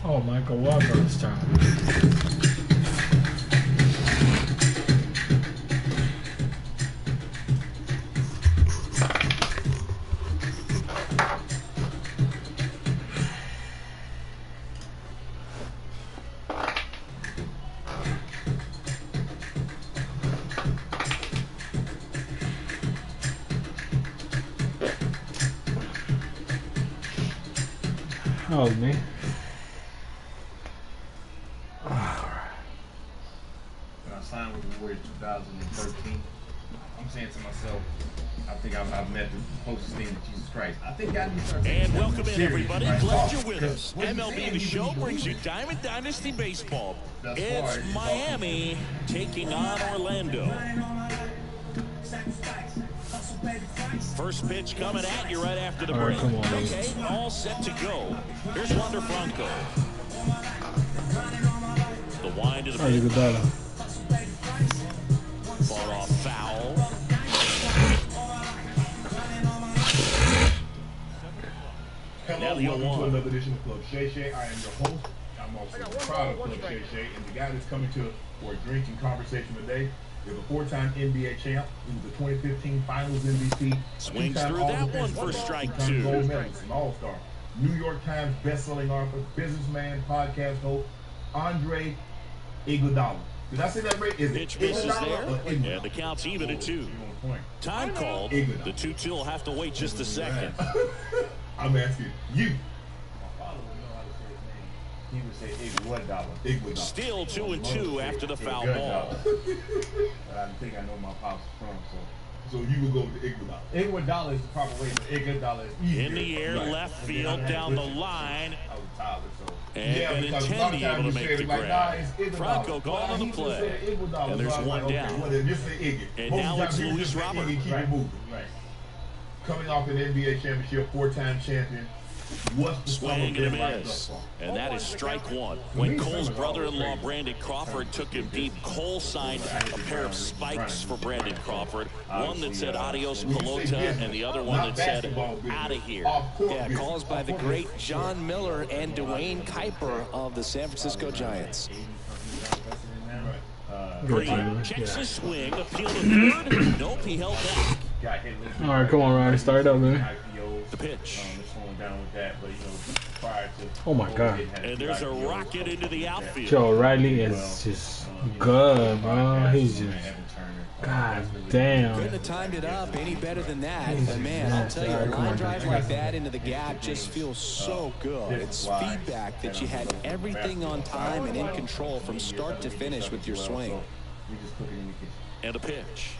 Oh, Michael Walker this time. That was me. When I signed with the Warriors in 2013, I'm saying to myself, I think I've met the closest thing to Jesus Christ. I think I need to start. And welcome in, everybody. Glad you're with us. MLB The Show brings you Diamond Dynasty Baseball. It's Miami taking on Orlando. First pitch coming at you right after the break. Okay, all set to go. Here's Wander Franco. The wind of the pitch. Fought off foul. Hello, welcome to another edition of Club Shay Shay. I am your host. I'm also proud of Club Shay Shay. And the guy that's coming to for a drinking conversation today is a four-time NBA champ. He was the 2015 Finals MVP. Swings through that one for strike two. Gold medalist, an all-star. New York Times best-selling author, businessman, podcast host, Andre Iguodala. Did I say that right? Is pitch misses there, and the count's even at 2. Time called. The 2-2 will have to wait just a second. I'm asking you. My father would know how to say his name. He would say Iguodala. Still 2-2 after the foul ball. But I think I know my pops from, so you would go with the Iguodala. Iguodala is the proper way, but Iguodala is easier. In the air, left field, down the line. I was Tyler, so. And Benintendi able to make the grab. Franco going on the play. And there's one down. And now it's Luis Robert. Coming off an NBA championship, four-time champion. What's the swing and a miss? And that is strike one. When Cole's brother-in-law, Brandon Crawford, took him deep, Cole signed a pair of spikes for Brandon Crawford. One that said adios pelota, and the other one that said out of here. Yeah, calls by the great John Miller and Dwayne Kuiper of the San Francisco Giants. Green checks his swing, appeal to third. Nope, he held back. All right, come on, Ryan. Start it up, man. The pitch. Oh, my God. And there's a rocket into the outfield. Joe Riley is just good, bro. He's just... God damn. Couldn't have timed it up any better than that. But, man, I'll tell you, a line drive like that into the gap just feels so good. It's feedback that you had everything on time and in control from start to finish with your swing. And a pitch.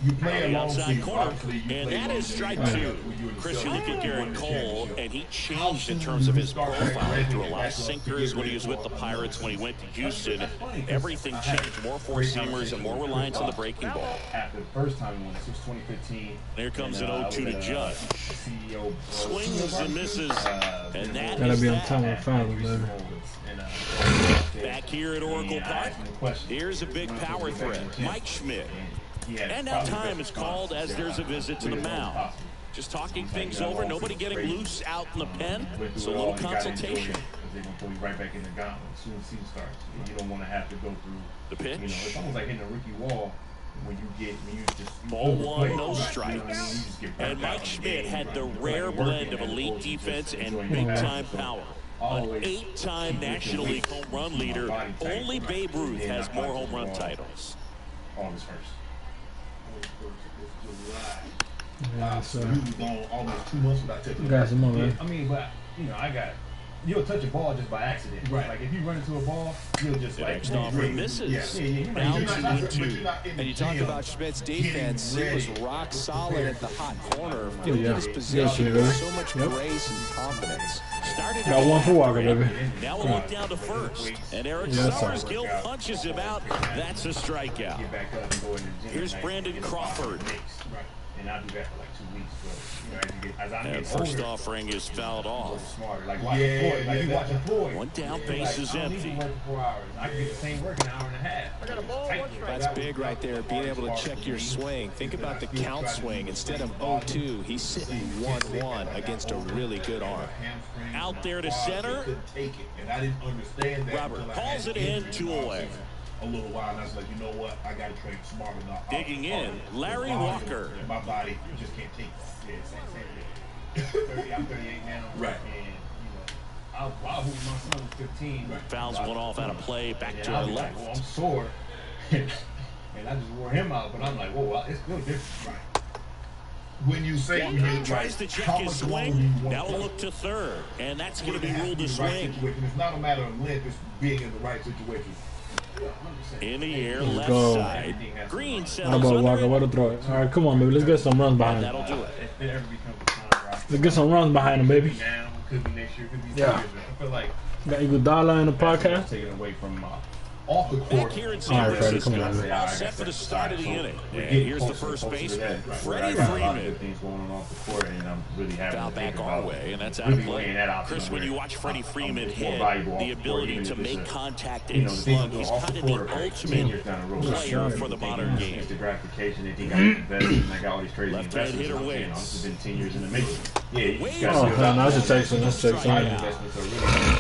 You play the outside corner, and that is strike two. Chris, you look at Garrett Cole, and he changed in terms of his profile. He threw a lot of sinkers when he was with the Pirates. When he went to Houston, everything changed. More four-seamers and more reliance on the breaking ball. After the first time he won, this was 2015. Here comes an 0-2 to Judge. Swings and misses, and that gotta is be on that. time with foul, man. Back here at Oracle Park, here's a big power threat, Mike Schmidt. And now time is called as there's a visit to the mound. Just talking things over, nobody getting loose out in the pen, so a little consultation. They're going to throw you right back in the gauntlet as soon as the season starts. You don't want to have to go through the pitch. You know, it's almost like hitting a Ricky Wall when you just ball one, no strikes. And Mike Schmidt had the rare blend of elite defense and big-time power. An 8-time National League home run leader. Only Babe Ruth has more home run titles. August 1st. Yeah, so you was gone almost 2 months without touching. You got some more, man. I mean, but you know, you'll touch a ball just by accident. Right. Like if you run into a ball, you'll just the next offer misses. Now 2-2. And you talk about Schmidt's defense. It was rock solid at the hot corner. Fielded his position with so much grace and confidence. Got one for Walker, baby. Now we'll look down to first. And Eric Sarsgill punches him out. That's a strikeout. Here's Brandon Crawford. And I'll do that for like 2 weeks. But as I get first older, offering is fouled off. Smarter. Like watching Floyd. Like you watching Floyd. One down, base is empty. I don't need to work for 4 hours. I can get the same work in an hour and a half. I got a ball, one strike. That's big right there, being able to check your swing. Think about the count swing. Instead of 0-2, he's sitting 1-1 against a really good arm. Out there to center. Take it, and I didn't understand that. Robert calls it in, 2 away. A little while, and I was like, you know what? I got to train smart enough. Digging in, Larry Walker. And my body just can't take it. Yeah, same. I'm 38 now. Right. And, I was with my son was 15. Right. Fouls one off out of play, back to our left. Like, I'm sore. And I just wore him out, but I'm like, whoa, well, it's still different. Right. When you say you need tries to check his swing, that'll look to third, and that's going to be ruled a swing. It's not a matter of length, it's being in the right situation. In the air, left side. Green settles How about Walker? What a throw it. All right, come on, baby. Let's get some runs behind him. That'll do it. Let's get some runs behind him, baby. Could be next year, could be Yeah. I feel like got Iguodala in the podcast. Taken away from off the court. Back here in San Francisco, on, set for the start of the inning. And here's the first baseman, Freddie Freeman. Things going on off the court, and I'm really happy. Foul back our way, and that's out of play. Chris, when you watch Freddie Freeman hit, the ability to make contact and slug, he's kind of the ultimate player for the modern game. It's the gratification that he got invested in. I got all these crazy Left-hand hitter investments. waits. It's been 10 years in the making. Yeah, you Waits. got Oh, hell no, that's a Texan. That's Texan. investments are really.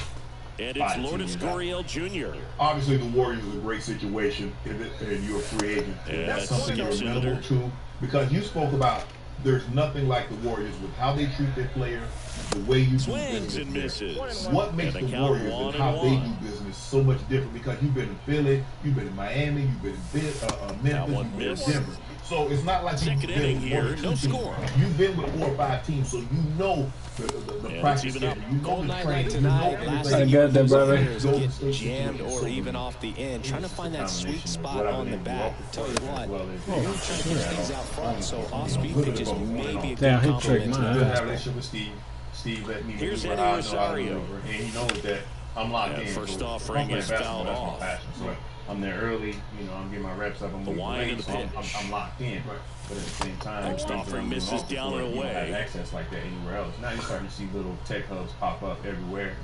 And it's Lourdes Gurriel Jr. Obviously, the Warriors is a great situation, and you're a free agent. Yeah, That's that's something you're Skip amenable Senator. to, because you spoke about there's nothing like the Warriors with how they treat their players, the way you do Swings and business. misses. What makes And the the count Warriors 1 and how and they 1. do business so much different? Because you've been in Philly, you've been in Miami, you've been in Memphis, one you've been in miss. Denver. So it's not like Second you've been inning with here, one or two no teams. score. You've been with 4 or 5 teams, so you know the Yeah, practice it's even up. schedule. You know Cold the night training. like You know tonight, last everything. I got that, brother. players get jammed or even off the end, trying to find that sweet spot on the bat. Tell you what, you're trying to keep things out front, so off-speed pitches may be a Damn, good he tricked compliment to mine. Good the have a fastball. relationship with Steve. Steve let me Here's maneuver Eddie how I know how to Rosario. maneuver, and he knows that I'm locked in. First So off, if I'm ring playing is basketball, fouled that's my off. passion. So I'm there early, I'm getting my reps up. I'm moving wind late, of the so pitch. I'm locked in. But at the same time, First things offering that I'm doing misses off the down court, and you don't away. have access like that anywhere else. Now you're starting to see little tech hubs pop up everywhere.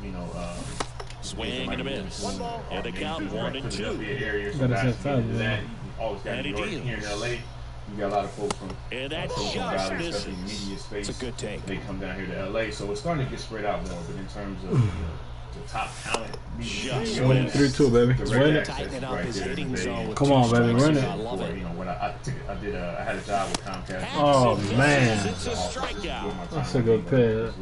Swing and a miss. And a count 1 and 2. Gotta say foul, That you always got And to he New York here in deals. LA. You got a lot of folks from And that Silicon just Valley, misses. especially media space. It's a good take. They come down here to LA, so it's starting to get spread out more. But in terms of the top talent, Just Winning 3-2, baby. Win it. Tightening up his hitting zone with Come 2 on, baby, strikes. win it. I love it. When I had a job with Comcast. Oh, man. It's a strikeout. That's a good pick.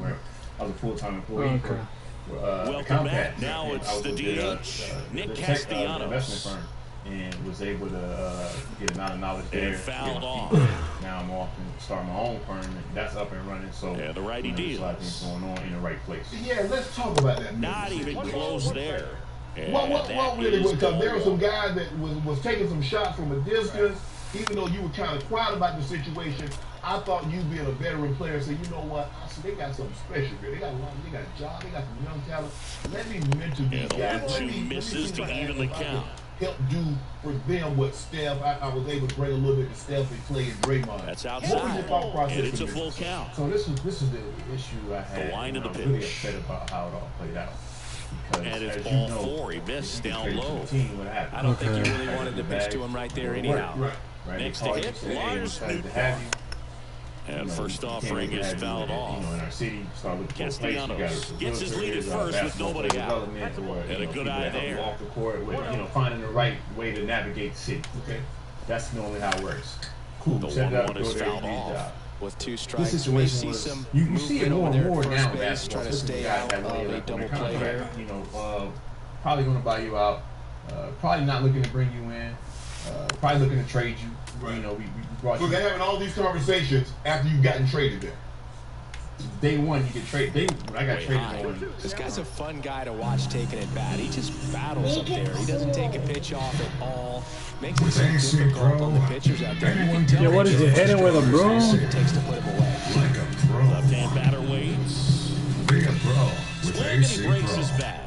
I was a full-time employee Okay. for Welcome back. Comcast. Now And it's I was the with DH, Nick the tech, Castellanos. investment firm, and was able to get an amount of knowledge there. And fouled get my off. feet. Now I'm off and start my own firm, and that's up and running. So Yeah, the righty there's a lot of deals. things going on in the right place. Yeah, let's talk about that. Not even close there. And What that really is was, because there ball were some one. guys that was taking some shots from a distance, even though you were kind of quiet about the situation. I thought you being a veteran player said, you know what? I said, they got something special here. They got a job, they got some young talent. Let me mentor these And the guys. 1-2 misses to even the count. Help do for them what Steph, I was able to bring a little bit to Steph and Clay and Draymond. That's What was your outside. thought process And it's a in this? full count. So this is the issue I had. The line of and the I'm really pitch. upset about how it all played out. Because And it's as ball you know, 4. He missed down low. I don't think you really wanted to pitch to him right there anyhow. Right. Next They to called hit, you, said, hey, we're Lars excited to Newton. have you. And first you offering can't is have you fouled in, off. in our city, start looking for a place. You Castellanos got gets his lead at first with nobody out. And a good eye there. Off the court with, finding the right way to navigate the city. Okay. That's normally how it works. Cool. The Set it up, 1-1 is go there, fouled do your off. job. With 2 This strikes, we situation see was, some you see it movement more over and there more at now first in base, basketball. trying to This is stay guy out that of really a like double when it play comes here. back, probably going to buy you out. Probably not looking to bring you in. Probably looking to trade you. Right. We brought you. So they're having all these conversations after you've gotten traded there. Day one, you get traded. When I got traded on. This guy's a fun guy to watch taking it bad. He just battles up there. He doesn't take a pitch off at all. Makes it so difficult on the pitchers out there. You can tell Yeah, what is he hitting with a broom? what it takes to put him away. Like a pro. Left-hand batter waits. Be a pro with Swing and he AC breaks Pro. his bat.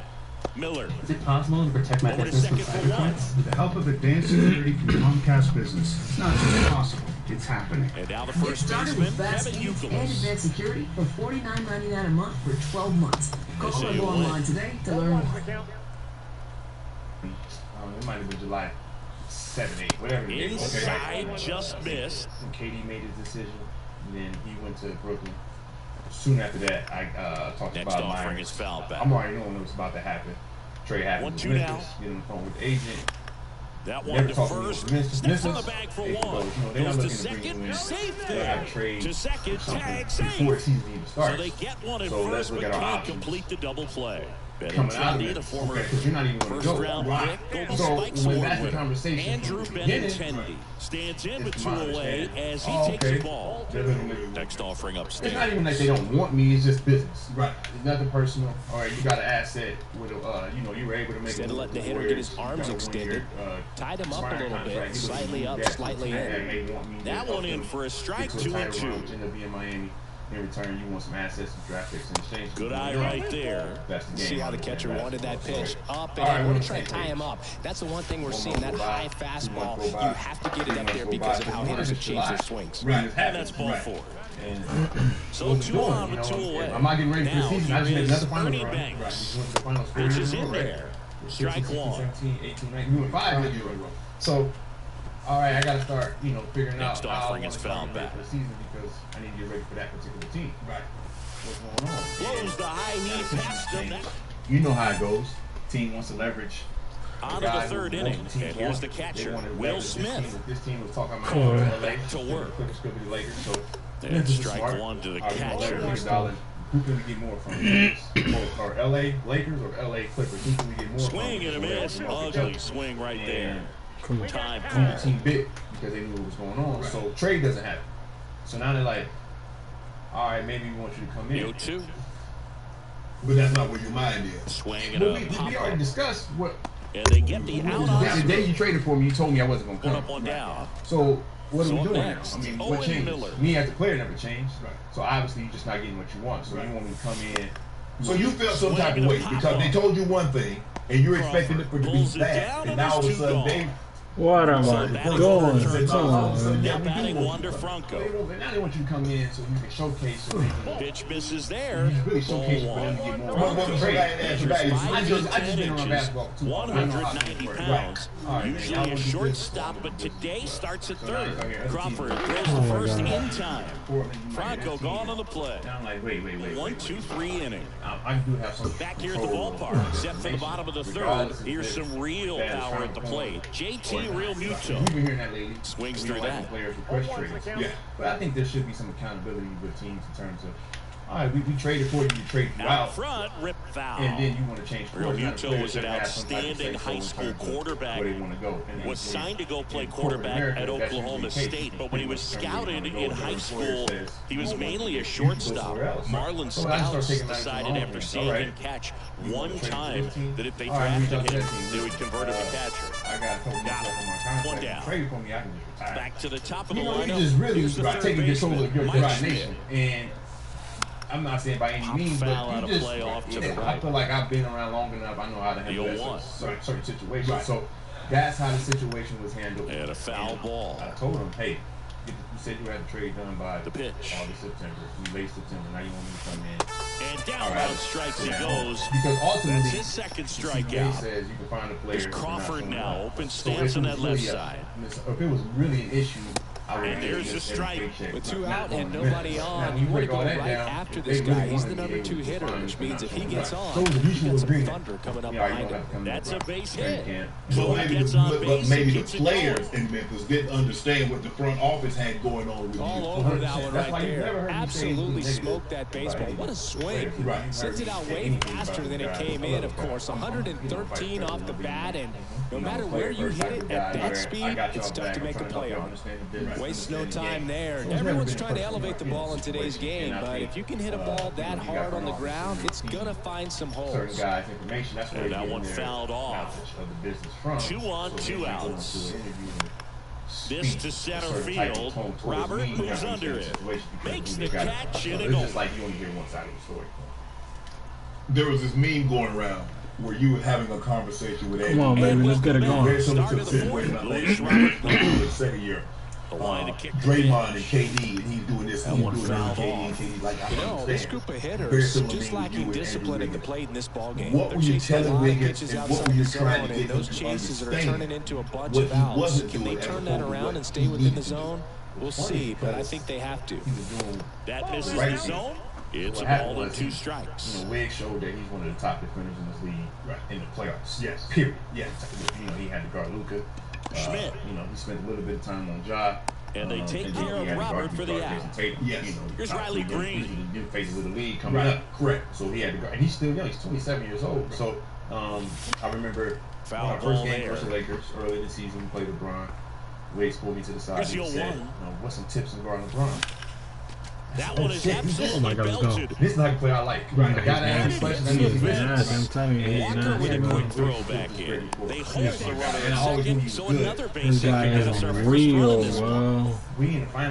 Miller. Is it possible to protect my Over to business from second for cyber one. threats? With the help of advanced security from Comcast Business, it's not just possible, It's happening. And now the first baseman, Kevin and Youkilis. advanced security for $49.99 a month for 12 months. Call or go online today to learn more. It might have been July 7, 8, whatever it is. Inside, just missed. And KD made his decision, and then he went to Brooklyn. Soon after that, I talked Next about offering Myers. is foul back. I'm already knowing what's about to happen. Trade happens. 1-2 now. Get on the phone with the agent. That one to first. Steps on the bag for one. Goes to second. Safe there. To second. Tag safe. Before the season even starts. So they get one at So first, let's look but at our can't options. complete the double play. Coming out of Benintendi, it, the former because you're not even going to go. first-round pick, Golden So Spikes when award that's the winner. conversation, Andrew from the beginning, Benintendi stands in with it's two my away understanding. as he Oh, takes okay. the ball. They're gonna make- Next offering It's not upstairs. even like they don't want me. It's just business. Right. It's nothing personal. All right, you got an asset with a, you were able to make. Instead of letting the hitter get his arms extended, tied him up a little bit, slightly up, slightly in. That one in for a strike, 2-2. End up being Miami. In return, you want some assets and draft picks in exchange. Good eye right there. That's the game. See how the catcher wanted that pitch up and All right, in. we're Want on to try the to same tie page. him up. That's the one thing we're 1 seeing, month that go by, high 2 fastball. months go by, You have to get it 3 up months there go because by, of how 'cause hitters have it's changed their July. swings. Right, And that's ball right. 4. And So 2 on with 2 away. I'm not getting ready for the Now season. I just made here is another final Ernie run. Banks. Right. We went to the finals 4 Pitch years is in a in row, there. right? Strike 16, 1. 17, 18, 19. We went 5 years in a row. So, all right, I got to start, figuring Next out how I offering want is to foul start back. for the season because I need to get ready for that particular team. Right. What's going on? Blows the high knee past him. You know how it goes. Team wants to leverage. On to the third inning. And here's the catcher, Will Smith. This team was talking about LA to work. Clippers could be the Lakers. So And strike 1 to the catcher. Who can we get more from? Or LA Lakers or LA Clippers? Who can we get more from? Swing and a miss. Ugly swing right there. Time Keep the call. team big because they knew what was going on. So trade doesn't happen. So now they're like, all right, maybe we want you to come in. 0-2. But that's not where your mind is. Swing and But a we pop already up. discussed what. And they get the out The on day you traded for me, you told me I wasn't going to One come. up, one down. So what are So we up doing next, now? I mean, Owen what changes? Miller. Me as a player never changed. Right. So obviously you're just not getting what you want. So you want me to come in. So you felt some type of way because they told you one thing and you're expecting it for it to be Pulls it that, down, and and now all of a there's 2 sudden gone. they What am So I batting doing? order turns Come over. on, Now man. batting Wander Franco. Now they want you to come in so you can showcase. So they can Pitch misses there. really Ball showcase for them to 1. get more. What the trade? I just been around basketball for too long. I know how things 190 work. pounds. All right, man. Usually Y'all a want to do shortstop, this? but today starts at So now it's third. like, yeah, Crawford that's throws Oh the my first God. in time. Portland, you might Franco get that gone team. on the play. Now I'm like, wait. 1-2-3 inning. I do have some Back here at the control ballpark, over set for the bottom of the third. regardless if Here's it's some real bad as power trying at the to plate. point JT or not. Real We've Muto. been hearing that lately. Swings We through don't like that. when players request trades. Yeah. But I think there should be some accountability with teams in terms of, all right, we traded for you to trade you Out out, front, rip foul. and then you want to change Real course. Now the Muto players was an should have some type of outstanding say-so in high school terms of quarterback. where they want to go. And Was then signed to go play in corporate quarterback America, at that's Oklahoma usually the case. State, but when he was Pretty much scouted somewhere you in wanna go, high the employer school, says, he was "You know, mainly a you can go shortstop. somewhere else." Marlin So I just start scouts taking decided matters after along. seeing All right. him catch You one wanna trade time 15? that if they All right, we drafted got him, that team. they would convert him to catcher. I got a couple months left on my contract. One down. Trade for me, I can just retire. Back to the top of the You lineup. just really Here's the third taking control of your baseman, Mike nation. And I'm not saying by any Pop means, foul but out you of just, play off to the I right. feel like I've been around long enough. I know how to handle The that 0-1. certain situations. So that's how the situation was handled. And a foul ball. I told him, hey, you said you had the trade done by The pitch. August, September, late September. Now you want me to come in. And down All right. round strikes he Yeah. goes. Because ultimately, That's his second CBA strikeout. says you can find a player. Here's if you're not Crawford showing now, up. open So stance if on it that was left really side. If it was really an issue, I would And give there's him the every strike. paycheck. With 2 Not out and going nobody minutes. on, Now, you when want to break go all that right down, after they this really guy. He's wanted the to be number able 2 to hitter, find which him. means if he gets on, So it was a you mutual got some agreement. thunder coming up Yeah, behind you him. don't have to come That's a back. base Yeah, you hit. can't. So Boom maybe gets the, on but base, maybe the keeps it players going. in Memphis didn't understand what the front office had going on with All you. over that one That's why right you've never there. heard me say Absolutely anything smoked that negative baseball. about What a swing. Right. Sends it out way faster than it came in, of course. 113 off the bat, and no matter where you hit it, at that speed, it's tough to make a play on. Wastes no time there. Everyone's trying to elevate the ball in today's game, but if you can hit a ball that hard on the ground, it's going to find some Certain holes. guys' information. That's where And you that get one their fouled off. knowledge of the business from. 2 on, So 2 when they go outs. into an interview and This speak to a center certain type of field. tone towards Robert me, you moves gotta under understand it. the situation because Makes who they the got. catch So and a it's goal. just like you only hear one side of the story. There was this meme going around where you were having a conversation with Eddie. Come on, baby, let's get it going. Very similar Start to of the the situation fourth. I Luis think Robert in the second year. Draymond and KD, and he's doing this, and he's doing that, and KD. Like, I understand. This group of hitters just lacking discipline at the plate in this ballgame. What were you telling Wiggins, and what were you trying to get those him to chases are understand? turning into a bunch of outs. Can they turn that around and stay within the zone? We'll see, but I think they have to. That misses the zone. It's a ball and 2 strikes. You know, Wiggs showed that he's one of the top defenders in this league in the playoffs. Yes. Period. Yeah. You know, he had to guard Luka. Schmidt. You know, he spent a little bit of time on Ja. And they take care of Robert for the out. Yes. You know, here's Riley Green. These are the new faces of the league coming up. Correct. So he had to guard. And he's still young. He's 27 years old. Right. So I remember our first game versus the Lakers early this season, we played LeBron. Wiggs pulled me to the side and said, what's some tips on guarding LeBron? That one is absolutely belted. This is not the play I like. Right. I gotta ask questions. I'm telling you, Walker with a quick throw back in. They hold the runner at second, so another base hit can give us our first run in this one.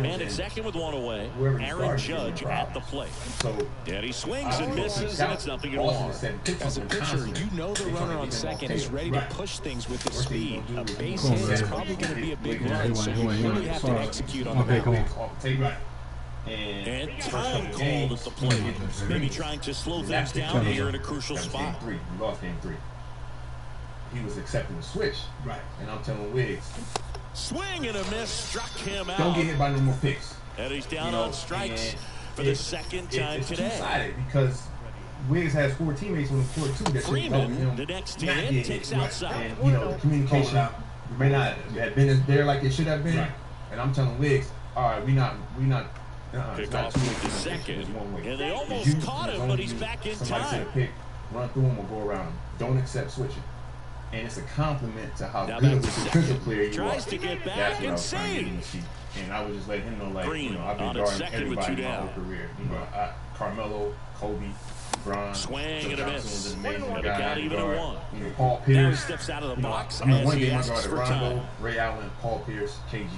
And at second with 1 away, Aaron Judge at the plate. And he swings and misses, and it's 0-1. As a pitcher, you know the runner on second is ready to push things with his speed. A base hit is probably going to be a big run, so you really have to execute on the mound. And time called at the plate. Maybe trying to slow things down here in a crucial spot. We lost game 3. He was accepting the switch. Right. And I'm telling Wiggs, swing and a miss, struck him out. Don't get hit by no more picks. And he's down on strikes for the second time today. It's two-sided because Wiggs has 4 teammates on the court too. That Freeman, the next team in, takes outside. And you know the communication may not have been there like it should have been. Right. And I'm telling Wiggs, all right, we not. Pick off with the second, and they almost caught him, but he's back in time. Pick, run through him or go around him. Don't accept switching. And it's a compliment to how good of a defensive player you are. Tries to get back and save. And I was just letting him know, like, you know, I've been guarding everybody in my whole career. You know, Carmelo, Kobe, Bron, swing and a miss. Amazing Got guy. even a 1. You know, Paul Pierce. Now he steps out of the box I mean, as one he game I asks guarded for Rondo, time. Ray Allen, Paul Pierce, KG.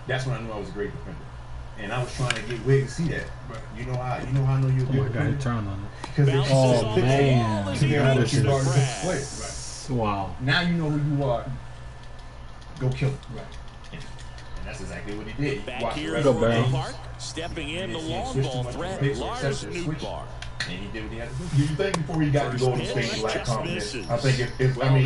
That's when I knew I was a great defender. And I was trying to get Wiggs to see that. Right. You know how I know you're a good defender? Turn on it. Because man. Wow. Now you know who you are. Go kill him. Right. And that's exactly what he did. Back here at Orlando Park, stepping in the long ball threat, Lars Nootbaar. And he did what he had to do. Do you think before he got to Golden State he lacked confidence? I think you think about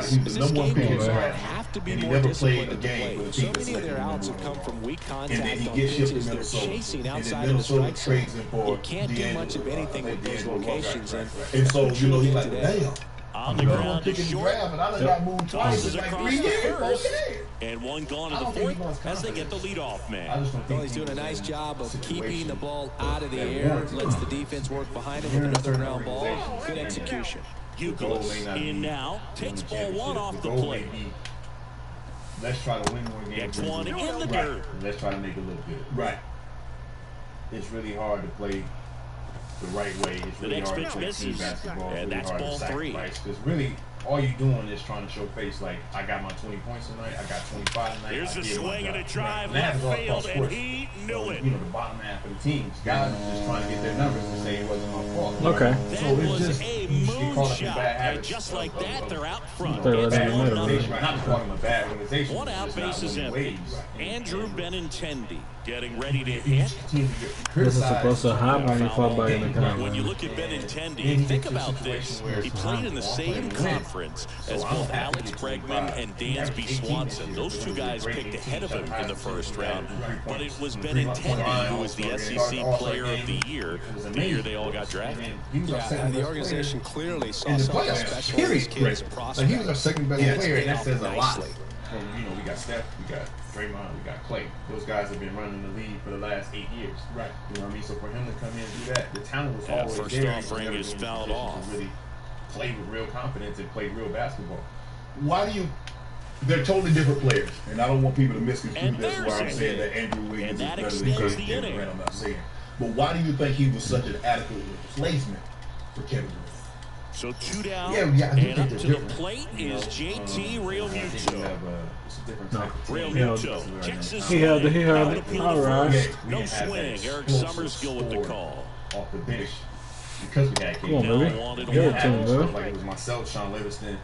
it, he was the number 1 pick in the draft, and he never played a game for the team. So many of their outs have come from weak contact. And then he gets shipped to Minnesota. Chasing And outside then of the strike zone. trades him for You can't do much of anything with those locations. And so, you know, he's like, damn. On the ground is short. And I done got moved twice. Tosses across the first. And one gone to the fourth as they get the leadoff man. Well, he's doing a nice job of keeping the ball out of the air. Lets the defense work behind him with another ground ball. Good execution. Youkilis in now. Takes ball 1 off the plate. Let's try to win more games. Gets one in the dirt. Let's try to make it look good. Right. It's really hard to play the right way. It's really hard to play team basketball. And that's ball 3. Because really, all you're doing is trying to show face, like, I got my 20 points tonight, I got 25 tonight. Here's a swing and a drive, left field, and he knew it. You know, the bottom half of the teams, guys are just trying to get their numbers to say it wasn't my fault. Okay. That was a moonshot, and just like that, they're out front. It's not to call him a bad organization. 1 out, base is empty. Andrew Benintendi getting ready to hit. This is supposed to happen when you fall by in the ground. When you look at Benintendi, think about this. He played in the same conference as both Alex Bregman and Dansby Swanson. Those 2 guys picked ahead of him in the first round. But it was Benintendi who was the SEC Player of the Year the year they all got drafted. Yeah, the organization clearly saw something special in this kid as a prospect. He was our second best player, and that says a lot. You know, we got Steph, we got Draymond, we got Clay. Those guys have been running the league for the last 8 years. Right. You know what I mean? So for him to come in and do that, the talent was always first there. offering is fouled off. To really play with real confidence and play real basketball. Why do you? They're totally different players, and I don't want people to misconstrue this. Where I'm saying that Andrew Wiggins is better than Kevin Durant. I'm not saying. But why do you think he was such an adequate replacement for Kevin Durant? So 2 down, yeah, and up to the plate is JT Realmuto. Realmuto checks his swing out of the pool first. No swing. Eric Summersgill with the call. Off the bench. Because we had Come on, baby. Wanted Give it to him, bro. Like it was myself, Sean Livingston,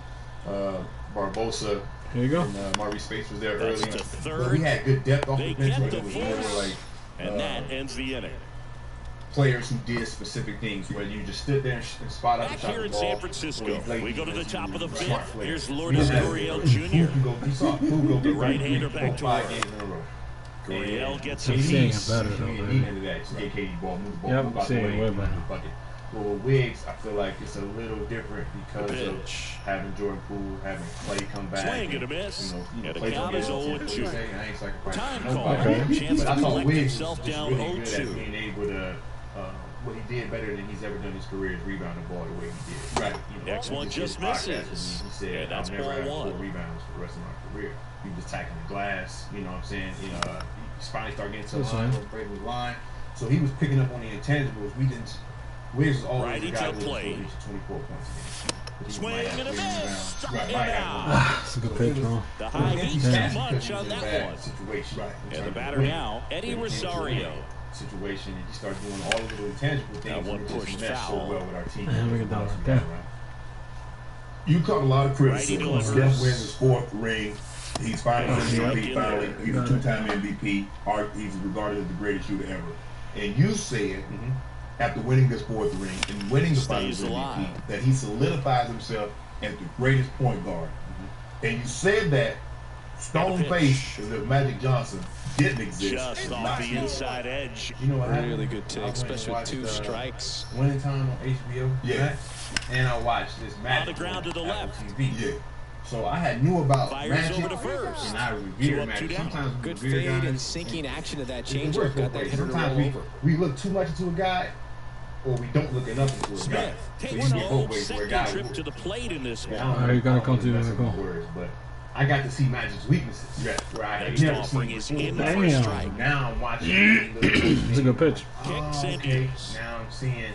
Barbosa. There you go. And Maurice Space was there That's early. the third. But we had good depth off the bench. They But get it was the more force, like and that ends the inning. Players who did specific things, where you just stood there and spot out Back the shot here of in the ball. San Francisco, we go to the top of the fifth. Here's We Lourdes didn't have Gurriel Who Jr. can go? You saw who go The get right-hander back to 5 work. games in a row. Gurriel gets a I'm seeing piece. it better though, You baby. need into that. Just get KD ball, move the ball, Yep, move out the seeing way, it way move better. the bucket. Well, with Wiggs, I feel like it's a little different because of Pitch. having Jordan Poole, having Clay come back. Swing and a miss. You know, And the Clay count don't is get 0-2. I ain't sacrificing Time nobody. call. Okay. Chance But I to thought collect Wiggs himself was just down really good at 0-2. being able to. What he did better than he's ever done in his career is rebound the ball the way he did. Right. Next one just misses. He said, And that's I'll never ball have 4 one. rebounds for the rest of my career. He was attacking the glass, you know what I'm saying? He finally started getting to the line, afraid of the line. So he was picking up on the intangibles. We didn't. Wiggs was always Righty the guy to who was play. going to reach 24 points a game. But he Swing might have and a 3 miss. rebounds. Struck Right, him might have out. one. That's a good pitch, bro. The high Empty heat stats too much because he on was in a that bad one. situation. Right. And the batter now, Eddie Rosario. Situation, and he started doing all of the little intangible things. That one and it just pushed meshed so foul. well with our team. Yeah, we got that right there. You caught a lot of Righty criticism. delivers. Steph wins his 4th ring. He's finally MVP. Finally, he's a 2-time MVP. He's regarded as the greatest shooter ever. And you said after winning this 4th ring and winning the Finals Stays alive. MVP that he solidifies himself as the greatest point guard. And you said that stone face as if Magic Johnson didn't exist. Just and off not the still. inside edge. You know what happened? Really good take, I went and especially with watched, 2 strikes. Winning Time on HBO. Yeah. And I watched this Magic On the ground to the on Apple left. TV. Yeah. So I knew about Fires Magic, over to first. and I Two revered up, Magic. two down. Sometimes we Good revere fade guys, and sinking action of that it changeup. works Got both that ways. hitter to Sometimes roll over. we look too much into a guy, or we don't look enough into a guy. Smith So takes you the get old both ways where a second guy trip to the plate in this I one. don't know- You're gonna I don't come to wanna the mess with goal. my words, but I got to see Magic's weaknesses. Yeah. Where I had Next never offering seen is before. in for a Damn. strike. Now I'm watching. It's a good pitch. Kicks and okay. use. Now I'm seeing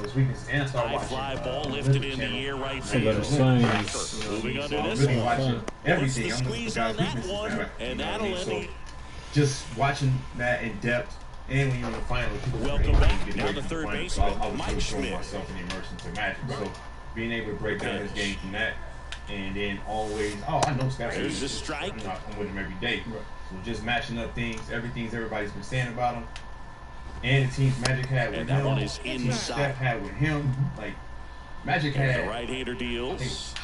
his weaknesses, and I started High watching. fly ball Olympic lifted in the Channel. air right Some better field. swings. Moving So under I'm this really one. watching Puts everything. the I'm looking squeeze for guys' on that weaknesses, one, right? and You know what I that'll mean? end So it. just watching that in depth, and when you're in the final, people Welcome are back. getting Now ready the for third finals. baseman, So I was Mike really throwing Schmidt. myself in immersion to Magic. So being able to break down his game from that, and then always, I know Steph's There's a strike. I'm with him every day. So just matching up things, everybody's been saying about him, and the teams Magic had with And that him, one is the teams inside. Steph had with him, like Magic And had the right-hander I think deals. a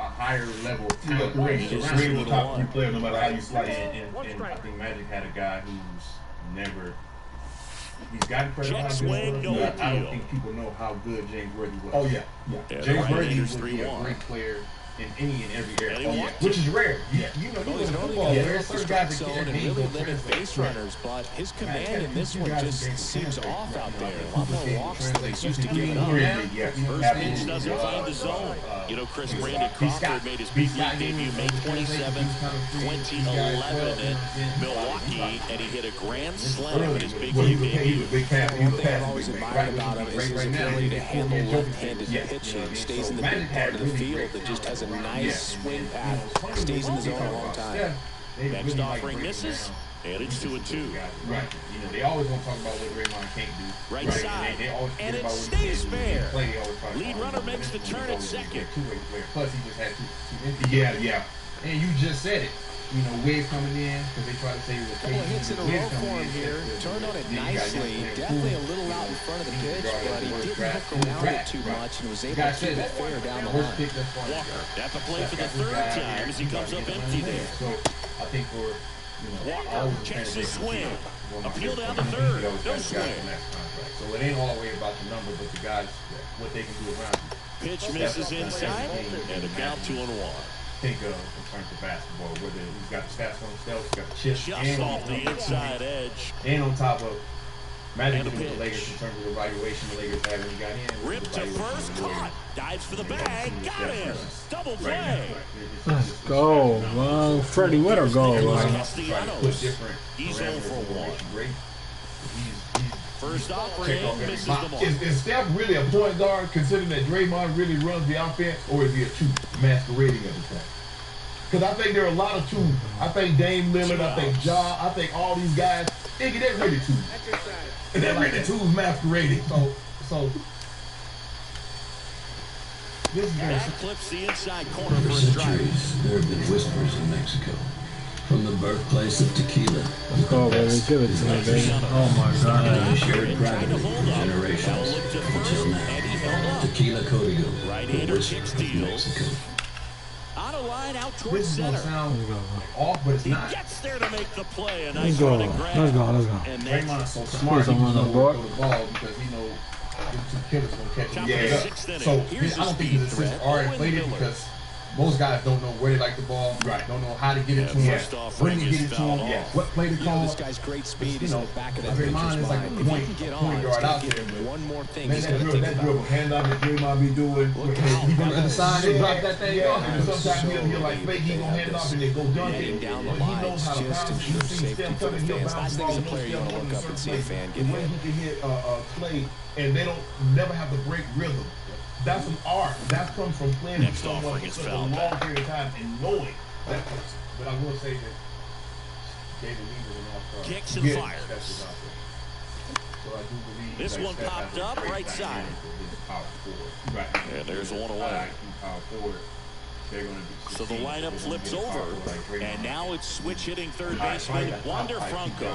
higher level of talent. He's He's just a one. top 3 player no matter how you slice it. And I think Magic had a guy who's never. He's gotten credit Check how good swing, he no was, but I deal. don't think people know how good James Worthy was. Oh, yeah. Yeah, the James Worthy right-hander's was a 3-1. great player in any and every area. And he Oh, walked which is rare. Yeah. You know, Well, he's normally football, got there are the certain strike guys that zone get and their really game limit translate. base runners, but his command in this one just seems off out there. A lot more walks than he's used to giving up. First pitch doesn't find the zone. You know, Chris Brandon Crawford made his big league debut May 27th, 2011 in Milwaukee, and he hit a grand slam in his big league debut. One thing I've always admired about him is his ability to handle left-handed pitching. Stays in the big part of the field that just has a nice swing path. Stays in the zone a long time. Next offering misses, and it's 2-2. Right. You know, they always want to talk about what Draymond can't do. Right side, They always and forget it about what stays he fair. play. They always try to Lead call runner him makes the He's turn at always a second. two-way player. Plus, he just had two injuries. And you just said it. You know, Wiggs coming in because they try to say he was a Couple of hits in a row for him here. Turned on it nicely. Definitely a little out in front of the pitch, but he didn't hook around it too much and was able to keep it fair down the line. Walker at the plate for the third time as he comes up empty there. So I think for Walker checks his swing. Appeal down the third. No swing. So it ain't all the way about the number, but the guys, what they can do around you. Pitch misses inside, and a count 2-1. Think of in terms of basketball, whether he's got the stats on himself, he's got the chips, Just and off the inside edge. and on top of Magic And a with the pitch. Lakers in terms of the evaluation the Lakers had when he got in. Ripped to first, caught. Dives for the bag, got him. Double play. Let's go, man. Freddie, what a goal, man. Castellanos. He's 0 for 1. First offering misses the mark. Is Steph really a point guard, considering that Draymond really runs the offense, or is he a two masquerading at the time? Because I think there are a lot of two. I think Dame Lillard, I think Ja, I think all these guys, they're really two. And they're really twos masquerading. So That clips the inside corner for For a strike. centuries, there have been whispers in Mexico. From the birthplace of tequila. Let's go, baby. Give it to me, baby. Oh my God. Shared Tried to privately hold for up. Now generations. look to Until first, now. and he held up. Tequila Código. The Right-hander whisper kick of steals. Mexico. On a line out This towards is gonna center. sound off, but it's He not. gets there to make the play. A Let's nice go. running grab. Let's go. Let's go. And Draymond's that's so smart. He someone just on knows board. where to throw the ball because he knows them two killers gonna catch Top him. of the Yeah. sixth inning. So Here's I don't the think speed his assistants threat. already Owen played it Miller. because most guys don't know where they like the ball. Right. Don't know how to get it to him. first off, When to Ring get is it to fouled him. off. What play to You know, call. this guy's great speed is in the back of that Draymond pitcher's is like mind. a If he point can get guard on, it's out going there. to give him one more thing Man, he's that going to think dribble, about. hand out that Draymond be doing. He gonna underside it, drop that thing off, and sometimes he'll like fake. He gonna hand it off and then go dunk Heading it. down the But he line, knows how to just bounce. ensure He sees safety Steph for the coming, he'll fans. bounce Last the thing as a ball, player you Steph want to in look up and see a certain fan place. get The way hit. he can hit Clay, and they don't never have to break rhythm. That's an art. That comes from playing with Next someone offering for is such a fouled long back. period of time and knowing that person. But I will say that David Lee was an all-star. Kicks and Yeah, fires. that's his all-star. So I do believe This like one Steph popped has a up great right side. dynamic with his power forward. Right. And there's one away. Power forward. They're gonna be So the lineup flips over, and now it's switch hitting third baseman Wander Franco.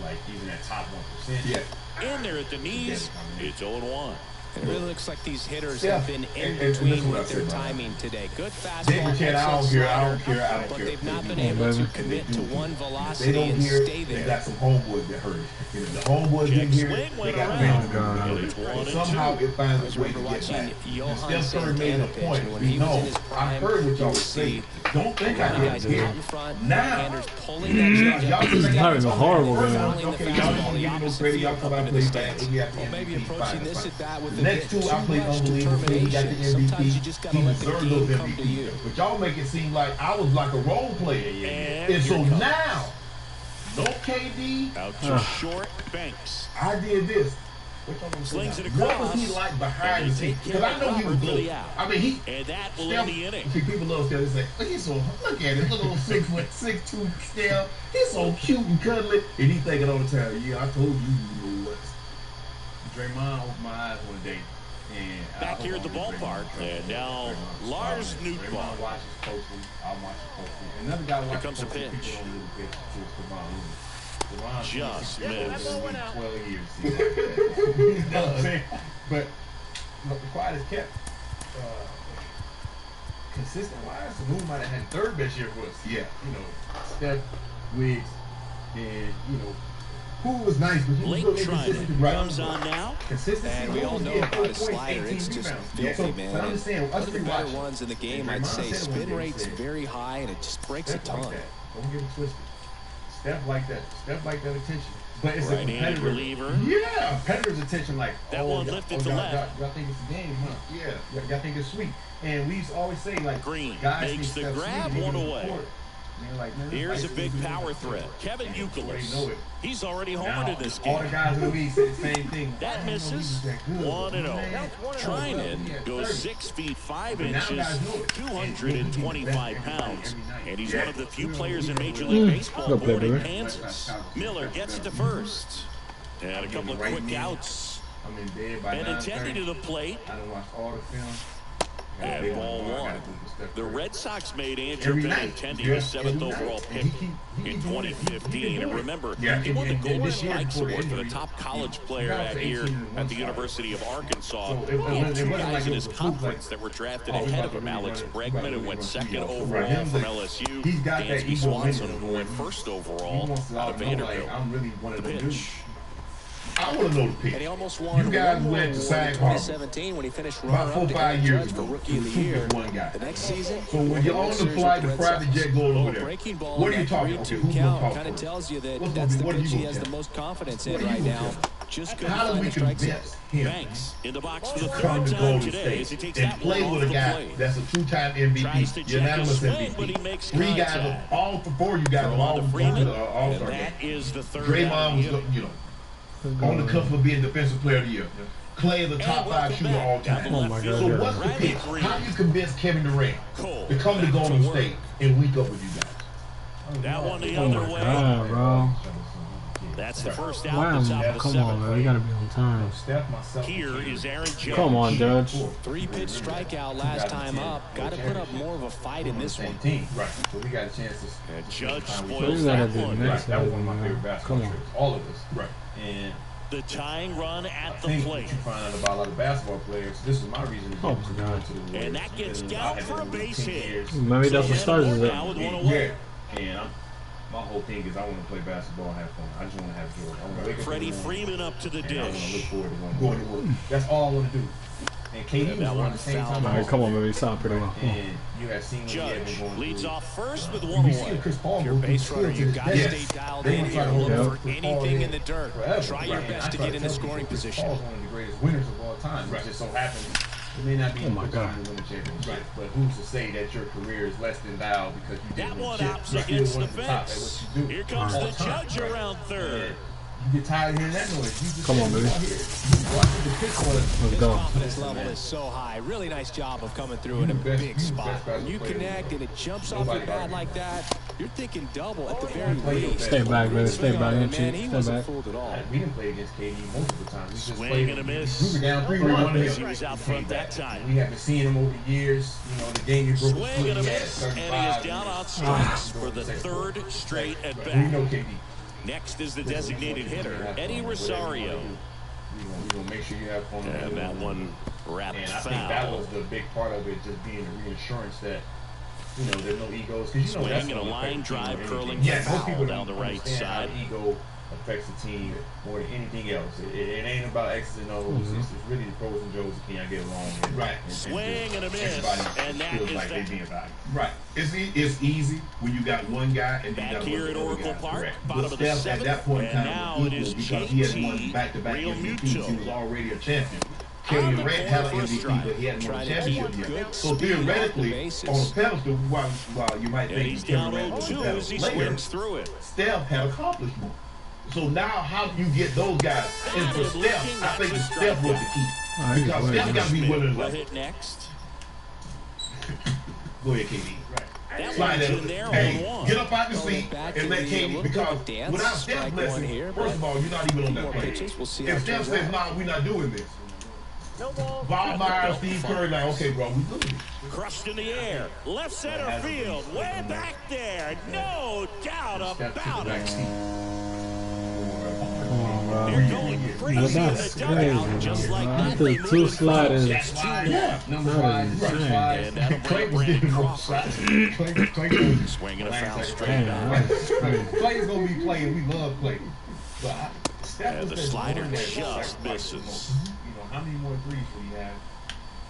Like even at top 1%. Yeah. In there at the knees, it's 0-1. It really looks like these hitters Yeah. have been in And between listen what with I their said, man. timing today. Good fastball, David Chan, I don't excellent care, I slider, don't care. but they've not been Come on, able to baby. commit to one They velocity don't and hear stay it. They there. got some homeboys that hurt it. You know, the homeboys Check didn't hear swing it. They went got around. fans that God. heard It's it. 1 and Somehow 2. it finds I its way to remember get watching back. Johan And Steph Curry made Santana a pitch, point. and when We he was in know. his I prime, heard what you y'all would was see saying. Don't think a lot I of didn't guys hear out it. in front, Now. handers pulling that change Y'all up. think It's not even horrible, man. Okay, y'all don't give me no credit. Y'all come out and play bad. We have to Well, maybe MVP approaching finals. this at bat with The a next bit two, too I played much unbelievable. He got the determination. Sometimes you just MVP. gotta He let the deserved those game come to you. MVP. But y'all make it seem like I was like a role player. And And so here it comes. now, no KD, Out to short, Banks. I did this. What y'all gonna say Slings now? it What was across, he like and behind they the scenes? take Because care I know of he was Robert for good. the out. I mean, he. And that will Steph, end the inning. see, people love Steph. They say, "Look, he's so look at him, look at 6'2" Steph. He's so cute and cuddly." And he thinking all the time, "Yeah, I told you, you know what." Draymond opened my eyes one day, and Back here at the ballpark, and now Lars Nootbaar. Draymond watches closely. I watch it closely. Another guy watches comes a closely. pitch. People don't really pay attention to Kevon Looney. Kevon Just Looney, missed. 12 years. He does. But the quiet is kept. Consistent wise, the Moon might have had third best year for us. Yeah. You know, Steph, Wiggs, and you know, who was nice, but he was Late really Trinan consistent. Right. comes on now. Consistency. And we all know about his slider. It's just filthy, man. But understand, One of the better ones in the game, I'd say. Spin rate's very high, and it just breaks a ton. Don't get it twisted. Steph like that. Steph like that attention. But it's a Right-handed competitor. reliever. Yeah, competitor's attention like, That one lifted to left. Y'all think it's a game, huh? Yeah. Y'all think it's sweet. And we used to always say, like, Green guys makes think the Steph's grab, sweet, one he away. report. And like, man, Here's a like, big we power do threat. Kevin They know Youkilis. it. He's already Now, homered in this all the game. guys in the league say the same thing. That I didn't know he misses. was that good. 1-0. Man, Trinan goes 6 feet 5 But now inches, guys know it. 225 pounds, and he's one of the few players in Major Mm. League Baseball Go play, boarding baby. Kansas. Miller gets it to first. And a couple of quick outs. I'm in bed by Benintendi to the plate. I done watched all the film. And ball one. The Red Sox made Andrew Every night. Benintendi Yeah, the 7th every overall night. pick And he in keep doing it. 2015. And remember, Yeah, he won the and Golden this year Spikes before the Award for the injury, top college he player got that to year 18 on at the one University of Arkansas. So it He had wasn't two like guys it in was his a fluke, conference like, that were drafted oh, ahead of we him. about to Alex run it. Bregman, We who about went to second run it. For overall him, from like, LSU. he's got that Dansby ego Swanson, in him. who went first He overall wants to out of know, like, Vanderbilt. I'm really one of The them pitch. dudes. I want to know the pitch. And he almost won You guys one more went to award Sag in Harbor 2017 when he finished about runner-up 4 or to 5 Aaron years Judge for ago. Rookie of the Two Year. for one guy. The next season, So when you're on the flight, the private jet goes over there. breaking ball, What are you that talking? Okay, 3-2 who's gonna count talk kind of first? tells you that What's that's gonna the be- what are pitch you he gonna has the tell? most confidence What in are you right gonna now. tell? Just couldn't How do find we the strike zone. convince him Banks in the box for the to third come to time Golden today as he State takes and that play one with off a the guy plate. that's a two-time Tries to MVP, check unanimous his swing, MVP. but he makes 3 guys, contact. all 4 you guys Throw have on all to gone to Freeman, the All-Star and game. that is the third Draymond out was, of the inning. you know, on the cusp of being Defensive Player of the Year. Clay is the top 5 shooter all time. Oh my God. So what's the pitch? How do you convince Kevin Durant Cole to come to back Golden work. State and week up with you guys? That one the Oh other my way. God, bro. That's the first out. Wow, The top of the come on, man. We gotta be on time. Here is Aaron Judge. Come on, Judge. 3-pitch strikeout last time up. Got to put up more of a fight in this one. Right. So we got a chance to. And Judge So we spoils gotta that do one. next. That was one of my favorite basketball Come on. trips. All of us. Right. And The tying run at the I think plate. what you find out about a lot of basketball players. This is my reason to Oh, get my God. to the Warriors. And that gets I down had for a been base 10 hit. years. Maybe that's what starts it. Now with one away. Yeah. And my whole thing is I want to play basketball and have fun. I just want to have joy. I want to wake up Freddie in the morning Freeman up to the and I want to dish. look forward to going to work. That's all I want to do. And KD was around the same time. All right, come on, baby. Stop pretty well. Come on. And you have seen what he had been Judge going leads through. off first with one You see away. Chris Paul If you're a move, base still runner, to you've this got to day. stay dialed They in gonna try here. to hold Look on for to Chris Paul anything here in the dirt. forever. Try your Right. best to And I get in the try tell scoring people Chris position. Paul's one of the greatest winners of all time. Right. It just so happens it may not be Oh, my in the God. to win a championship. Right. But who's to say that your career is less than dialed because you That didn't win one shit? opts You're against still the one of the top at fence. what you do. Here comes all the time. Judge around third. You get tired of hearing that noise. You just Come on, baby. You watch the pitch on it. Let's His go. confidence level is so high. Really nice job of coming through in a big spot. When you connect and it jumps off your bat like that, you're thinking double at the very least. Stay back, baby. Stay Swing back. on it, Ain't man, he you? Stay wasn't back. fooled at all. We didn't play against KD most of the time. We just Swing played and a We miss. were down 3-1 to He him. was out front that time. We haven't seen him over the years. You know, the game you broke Swing and a miss, and he is down on strikes for the third straight at We know bat. KD. Next is the designated hitter, Eddie Rosario. We're going to make sure you have fun. And that one wrapped And I think that foul. was the big part of it, just being a reassurance that, you know, there's no egos. Because, you know, that's Swing and a gonna affect line the team drive more than curling anything. foul most people down don't the right understand side. how ego affects the team more than anything else. It ain't about X's and O's. It's really the pros and Joes that can't get along. Right. Swing and a miss, Everybody and that feels is like they that. being valued. Right. It's easy when you got one guy and you Back got here one at other Oracle guy. Park, Correct. bottom But of the Steph seventh, at that point in and time now was it is equal because he had won JT back-to-back Real MVPs. Muto. He was already a champion. On Kevin the Durant had an corner for a MVP, strike. but he hadn't won a Trying to keep championship yet. good So speed off the theoretically, bases. on the pedestal, while you might And think he's Kevin down Durant was a 0-2 better as he player, swings through it. Steph had accomplished more. So now, how do you get those guys? And for Steph, I think that Steph was the key. All right, Because go Steph ahead. got to be willing to Will let hit next. Go ahead, KD. That Slide one's that. in there Hey, on one. get up out the Throw seat it back and to let the KD, little because bit of dance, without strike Steph's one blessing, here, first of all, you're not even on that more plane. pitches. We'll see how If it Steph turns says, out. "Nah, we're not doing this," Bob Myers, Steve Kerr, like, "Okay, bro, we doing it." Crushed in the air. Left center field. Way back there. No doubt about it. They're going crazy in That's the dugout. crazy, Just like man. that, The they two move it sliders. across. It's 2-1. Number That 5, is number insane. 5. And that'll bring Clay up was Brandon getting more Crawford. shots. Clay Swinging a foul straight Damn, back. that's crazy. Clay is gonna be playing. We love Clay, but Steph And was the that slider one that just sacrificed the misses. most. You know, how many more threes would he have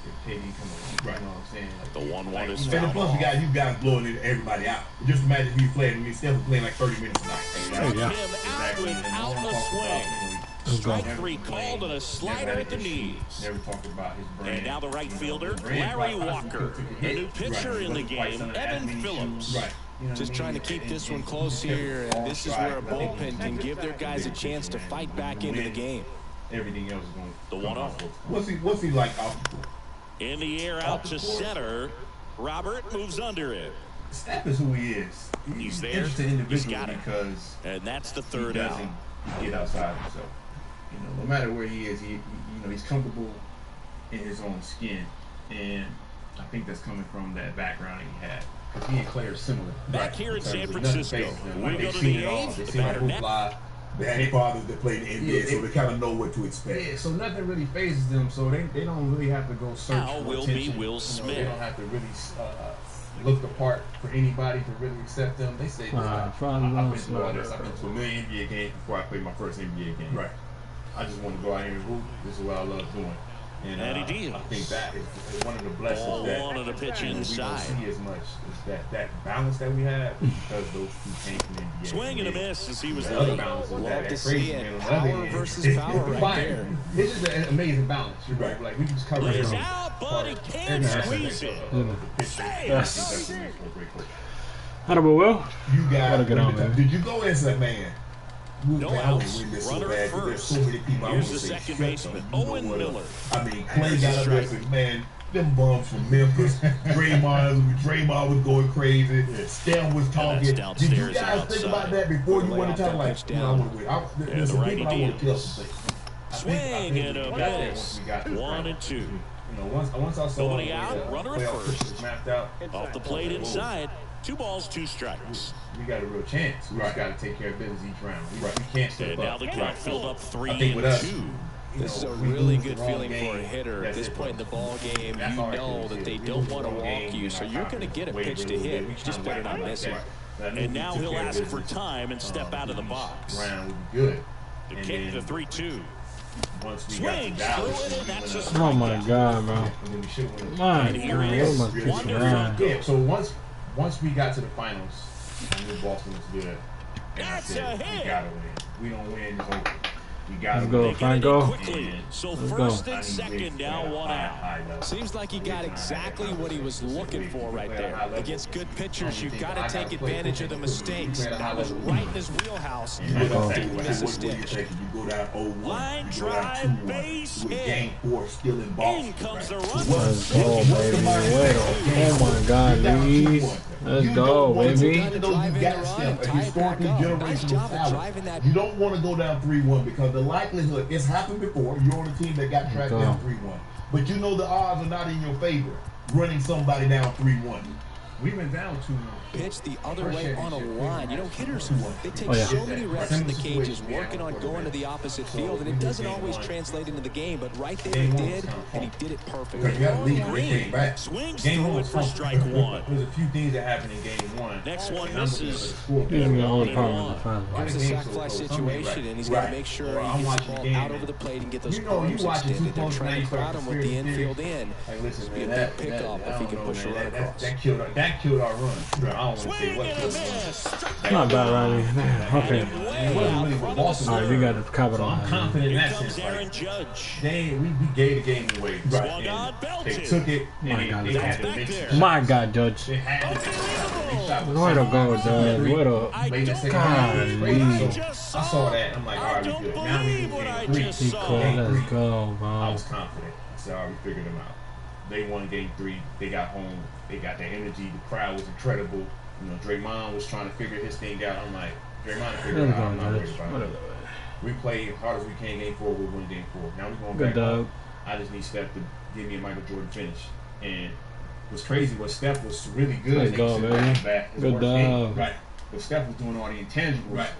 if KD come on? Right. You know what I'm saying? Like, The 1-1 is and then fouled plus off. you guys blowing everybody out. Just imagine if he played. I mean, Steph was playing like 30 minutes a night. Struck yeah. him out without a swing. Strike three called and a slider at the knees. Never talked about his brand. And now the right fielder, Brand, Larry right. Walker. The new pitcher in the game, Evan Phillips. Right. You know what Just I mean? trying to keep this one close here, and this is where a bullpen can give their guys a chance to fight back into the game. Everything else is going The 1-0. What's he like off the court? In the air out to center. Robert moves under it. Steph is who he is. He's there. An interesting He's individual got it. because And that's the he third out. doesn't get outside himself. You know, no matter where he is, he's comfortable in his own skin, and I think that's coming from that background that he had. Because he and Clay are similar. Back here in terms San of nothing Francisco, phases them. we Like, go they've to seen the it all. eighth, They've the seen the batter hoop net. fly. They had fathers that played in the NBA, so they kind of know what to expect. Yeah, so nothing really phases them, so they don't really have to go search Now for will be attention. Will You know, Smith. they don't have to really look the part for anybody to really accept them. They say, I've been through all this. I've been to a million NBA games before I played my first NBA game. Right. I just want to go out here and hoop. This is what I love doing. And Eddie Deals. I think that is one of the blessings Ball that one and a pitch we don't inside. see as much. Is that balance that we have because those two came from the NBA. Swing and a miss as he was The other late. balance is Love that to see crazy it. man on the Power other end. versus power right Fine. there. It's just an amazing balance. You're right. Like we can just cover He's it. out, but he can't squeeze it. Yes. Save. How about Will? You guys, Gotta get on, man. did you go and say, man, No I want outs. to win this so Runner bad at because there's first. so many people I want Here's to the say second shut baseman, up. You know Owen what? Miller. I mean, Clay got up there and said, man, them bums from Memphis. Draymond was going crazy. Steph was talking. Did you guys think about that before you went to talk? Like, you know, I want to win. There's some people I want to tell some things. Swing and a miss. 1 and 2. You know, once I saw nobody out, runner at first. Mapped out off the plate inside. 2 balls, 2 strikes. We got a real chance. We just got to take care of business each round. We can't step and up. Now the count filled up 3 and 2. This is a really good feeling for a hitter at this point in the ball game. You know that they don't want to walk you, so you're going to get a pitch to hit. You just better not miss it. And now he'll ask for time and step out of the box. Round would be good. The kick to 3-2. Swing. Oh my God, bro. My God. Yeah, so once we got to the finals, I knew Boston was good. And I said, we gotta win. We don't win, it's over. We gotta go, Franco. So first and second, now 1 out. Seems like he got exactly what he was looking for right there. Against good pitchers, you've got to take advantage of the mistakes. That was right in his wheelhouse. Didn't miss a stitch. You go down 0-1. Line You go down drive, 2-1. base With hit. game 4 still in Boston. In comes the run. Let's go, baby. Oh my God, Lee. Let's go, baby. You got Steph, a historically generational talent. You don't want to go down 3-1 because the likelihood, it's happened before. You're on a team that got tracked down 3-1. But you know the odds are not in your favor running somebody down 3-1. We went down 2-1. Pitch the other way on a line. You know, hitters, they take so many reps in the cages working on going to the opposite field, and it doesn't always translate into the game, but right there he did, and he did it perfectly. Green swings through it for strike 1. There's a few things that happened in game 1. Next one misses. He's the only problem in the final. Here's a sac fly situation, and he's got to make sure he gets the ball out over the plate and get those arms extended. They're trying to crowd him with the infield in. It's be a big pickup if he can push a run across. That killed our run. I don't want to say what. Not bad, Riley. Okay. It wasn't really what Boston. All right, we got to cover on. I'm confident in that sense. We gave the game away. Right. They took it. My God, they had to make my God, Judge. They had to Way to go, Judge. Way to. I saw that. I'm like, all right, we good. Now we do game 3. Let's go, bro. I was confident. I said, all right, we figured them out. They won game 3. They got home. They got their energy. The crowd was incredible. You know, Draymond was trying to figure his thing out. I'm like, Draymond figured it out. I'm not worried about it. We played hard as we can game 4. We won game 4. Now we're going back home. I just need Steph to give me a Michael Jordan finish. And what's crazy was Steph was really good. Let's go, baby. Good dog. Right. But Steph was doing all the intangibles. Right.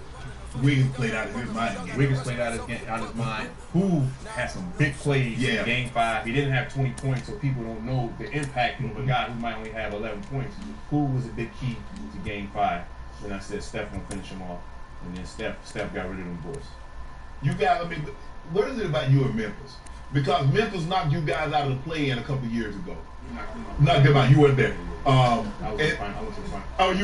Wiggins played out of his mind. Wiggins played out of his mind. Who had some big plays in game 5. He didn't have 20 points, so people don't know the impact of a guy who might only have 11 points. Who was a big key to game 5? Then I said Steph gonna finish him off. And then Steph got rid of them boys. What is it about you in Memphis? Because Memphis knocked you guys out of the play-in a couple of years ago. Not about you weren't there. I was fine. Oh, you